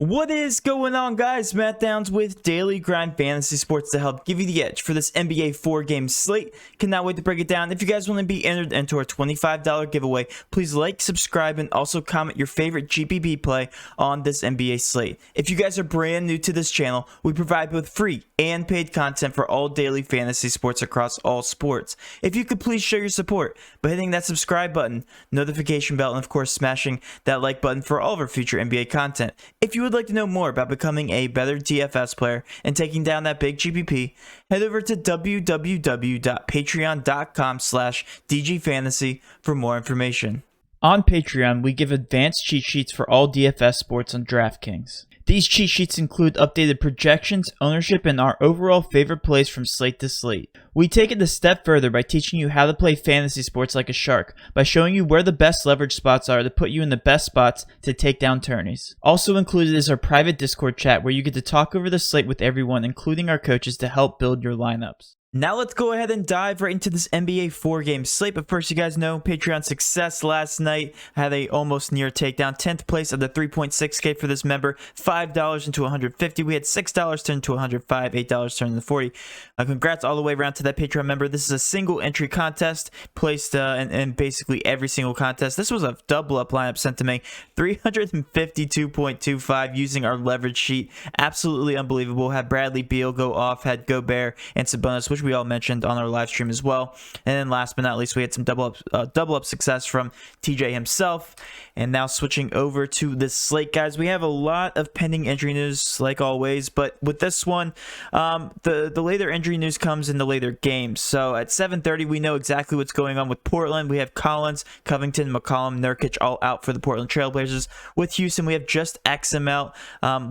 What is going on, guys? Matt Downs with Daily Grind Fantasy Sports to help give you the edge for this NBA 4-game slate. Cannot wait to break it down. If you guys want to be entered into our $25 giveaway, please like, subscribe, and also comment your favorite GPP play on this NBA slate. If you guys are brand new to this channel, we provide both free and paid content for all daily fantasy sports across all sports. If you could please show your support by hitting that subscribe button, notification bell, and of course smashing that like button for all of our future NBA content. If you would like to know more about becoming a better DFS player and taking down that big GPP, head over to www.patreon.com/DGFantasy for more information. On Patreon, we give advanced cheat sheets for all DFS sports on Draftkings. These cheat sheets include updated projections, ownership, and our overall favorite plays from slate to slate. We take it a step further by teaching you how to play fantasy sports like a shark, by showing you where the best leverage spots are to put you in the best spots to take down tourneys. Also included is our private Discord chat where you get to talk over the slate with everyone, including our coaches, to help build your lineups. Now let's go ahead and dive right into this NBA 4-game slate. But first, you guys know Patreon success last night. Had a almost near takedown. 10th place of the 3.6K for this member. $5 into 150. We had $6 turn to 105. $8 turn to 40. Congrats all the way around to that Patreon member. This is a single entry contest placed in basically every single contest. This was a double up lineup sent to me. 352.25 using our leverage sheet. Absolutely unbelievable. Had Bradley Beal go off. Had Gobert and Sabonis, which we all mentioned on our live stream as well. And then last but not least, we had some double up success from TJ himself. And now switching over to this slate, guys, we have a lot of pending injury news like always, but with this one, the later injury news comes in the later games. So at 7:30, we know exactly what's going on with Portland. We have Collins, Covington, McCollum, Nurkic all out for the Portland Trailblazers. With Houston, we have just XM out.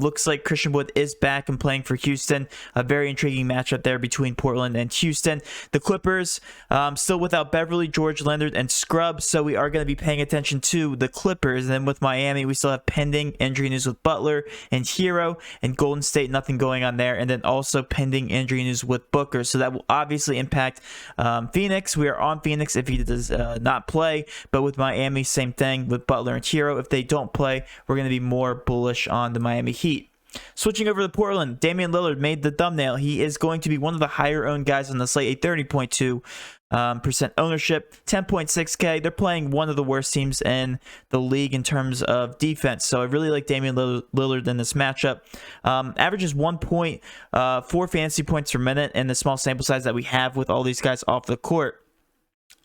Looks like Christian Wood is back and playing for Houston. A very intriguing matchup there between Portland and Houston. The Clippers still without Beverly, George, Leonard, and Scrubs, so we are going to be paying attention to the Clippers. And then with Miami, we still have pending injury news with Butler and Hero, and Golden State, nothing going on there. And then also pending injury news with Booker, so that will obviously impact Phoenix. We are on Phoenix if he does not play, but with Miami, same thing with Butler and Hero. If they don't play, we're going to be more bullish on the Miami Heat. Switching over to Portland, Damien Lillard made the thumbnail. He is going to be one of the higher owned guys on the slate, a 30.2% ownership, 10.6K. They're playing one of the worst teams in the league in terms of defense. So I really like Damien Lillard in this matchup. Averages 1.4 fantasy points per minute in the small sample size that we have with all these guys off the court.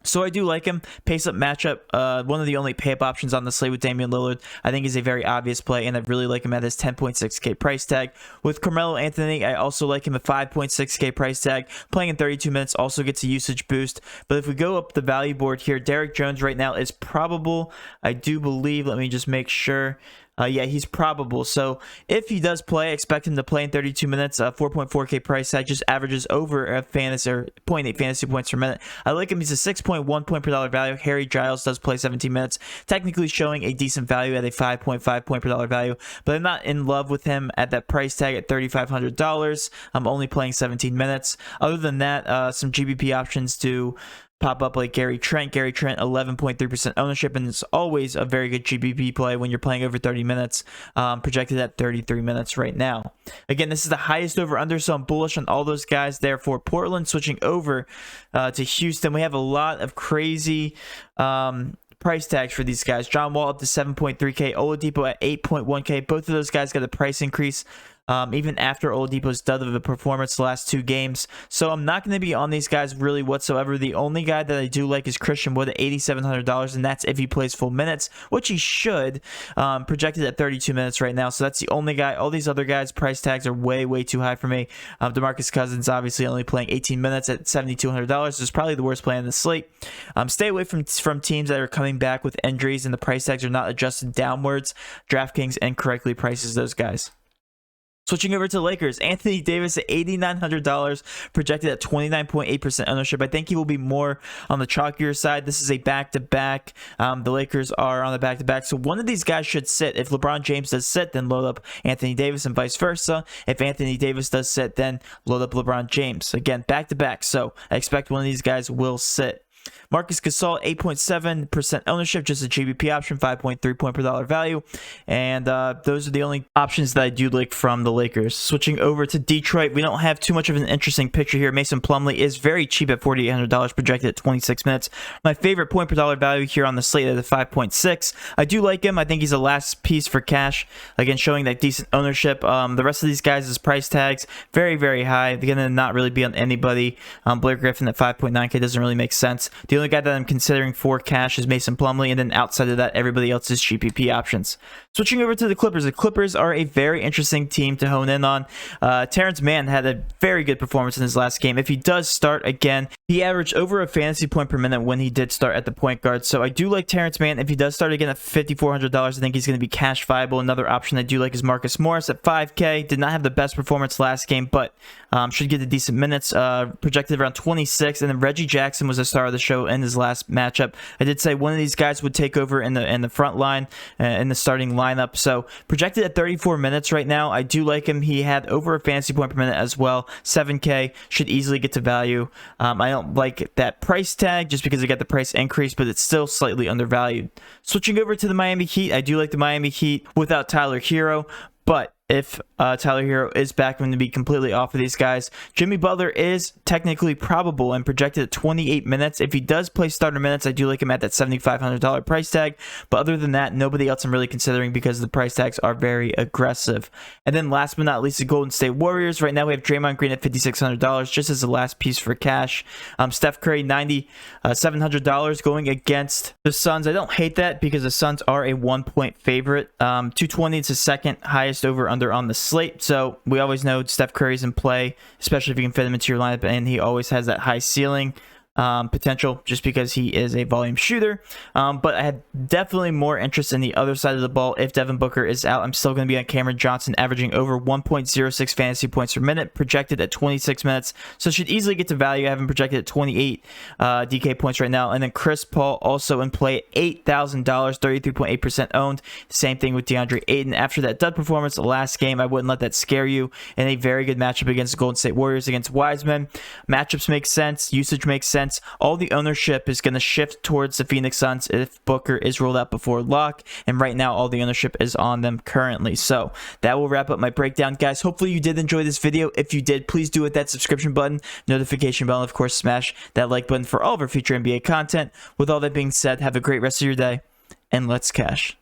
So I do like him. Pace-up matchup, one of the only pay-up options on the slate with Damian Lillard, I think is a very obvious play, and I really like him at his 10.6K price tag. With Carmelo Anthony, I also like him at 5.6K price tag. Playing in 32 minutes also gets a usage boost. But if we go up the value board here, Derrick Jones right now is probable. I do believe, let me just make sure. Yeah, he's probable. So if he does play, I expect him to play in 32 minutes. 4.4K price tag, just averages over a fantasy or 0.8 fantasy points per minute. I like him. He's a 6.1 point per dollar value. Harry Giles does play 17 minutes, technically showing a decent value at a 5.5 point per dollar value. But I'm not in love with him at that price tag at $3,500. I'm only playing 17 minutes. Other than that, some GPP options to pop up like Gary Trent. Gary Trent, 11.3% ownership, and it's always a very good GPP play when you're playing over 30 minutes, projected at 33 minutes right now. Again, this is the highest over-under, so I'm bullish on all those guys there for Portland. Switching over to Houston, we have a lot of crazy price tags for these guys. John Wall up to 7.3K, Oladipo at 8.1K. Both of those guys got a price increase even after Oladipo's dud of a performance the last 2 games. So I'm not going to be on these guys really whatsoever. The only guy that I do like is Christian Wood at $8,700, and that's if he plays full minutes, which he should. Projected at 32 minutes right now, so that's the only guy. All these other guys' price tags are way too high for me. DeMarcus Cousins obviously only playing 18 minutes at $7,200. Is probably the worst play on the slate. Stay away from teams that are coming back with injuries and the price tags are not adjusted downwards. DraftKings incorrectly prices those guys. Switching over to the Lakers, Anthony Davis at $8,900, projected at 29.8% ownership. I think he will be more on the chalkier side. This is a back-to-back. The Lakers are on the back-to-back, so one of these guys should sit. If LeBron James does sit, then load up Anthony Davis and vice versa. If Anthony Davis does sit, then load up LeBron James. Again, back-to-back, so I expect one of these guys will sit. Marcus Gasol, 8.7% ownership, just a GPP option, 5.3 point per dollar value. And those are the only options that I do like from the Lakers. Switching over to Detroit, we don't have too much of an interesting picture here. Mason Plumlee is very cheap at $4,800, projected at 26 minutes. My favorite point per dollar value here on the slate at 5.6. I do like him. I think he's a last piece for cash. Again, showing that decent ownership. The rest of these guys' price tags, very, very high. They're going to not really be on anybody. Blair Griffin at 5.9K doesn't really make sense. The only guy that I'm considering for cash is Mason Plumlee, and then outside of that, everybody else is GPP options. Switching over to the Clippers are a very interesting team to hone in on. Terrence Mann had a very good performance in his last game. If he does start again, he averaged over a fantasy point per minute when he did start at the point guard. So I do like Terrence Mann. If he does start again at $5,400, I think he's going to be cash viable. Another option I do like is Marcus Morris at 5K. Did not have the best performance last game, but should get the decent minutes. Projected around 26. And then Reggie Jackson was the star of the show in his last matchup. I did say one of these guys would take over in the front line in the starting lineup. So projected at 34 minutes right now. I do like him. He had over a fantasy point per minute as well. 7K, should easily get to value. I don't like that price tag just because I got the price increase, but it's still slightly undervalued. Switching over to the Miami Heat, I do like the Miami Heat without Tyler Hero, but if Tyler Hero is back, I'm going to be completely off of these guys. Jimmy Butler is technically probable and projected at 28 minutes. If he does play starter minutes, I do like him at that $7,500 price tag. But other than that, nobody else I'm really considering because the price tags are very aggressive. And then last but not least, the Golden State Warriors. Right now we have Draymond Green at $5,600 just as the last piece for cash. Steph Curry, $700 going against the Suns. I don't hate that because the Suns are a 1-point favorite. 220 is the second highest over-under on the slate, so we always know Steph Curry's in play, especially if you can fit him into your lineup, and he always has that high ceiling potential just because he is a volume shooter. But I had definitely more interest in the other side of the ball. If Devin Booker is out, I'm still going to be on Cameron Johnson, averaging over 1.06 fantasy points per minute, projected at 26 minutes. So should easily get to value. I have him projected at 28 DK points right now. And then Chris Paul also in play, $8,000, 33.8% owned. Same thing with DeAndre Ayton. After that dud performance the last game, I wouldn't let that scare you. And a very good matchup against the Golden State Warriors against Wiseman. Matchups make sense. Usage makes sense. All the ownership is going to shift towards the Phoenix Suns if Booker is ruled out before lock, and right now all the ownership is on them currently. So that will wrap up my breakdown, guys. Hopefully you did enjoy this video. If you did, please do hit that subscription button, notification bell, and of course smash that like button for all of our future NBA content. With all that being said, have a great rest of your day, and let's cash.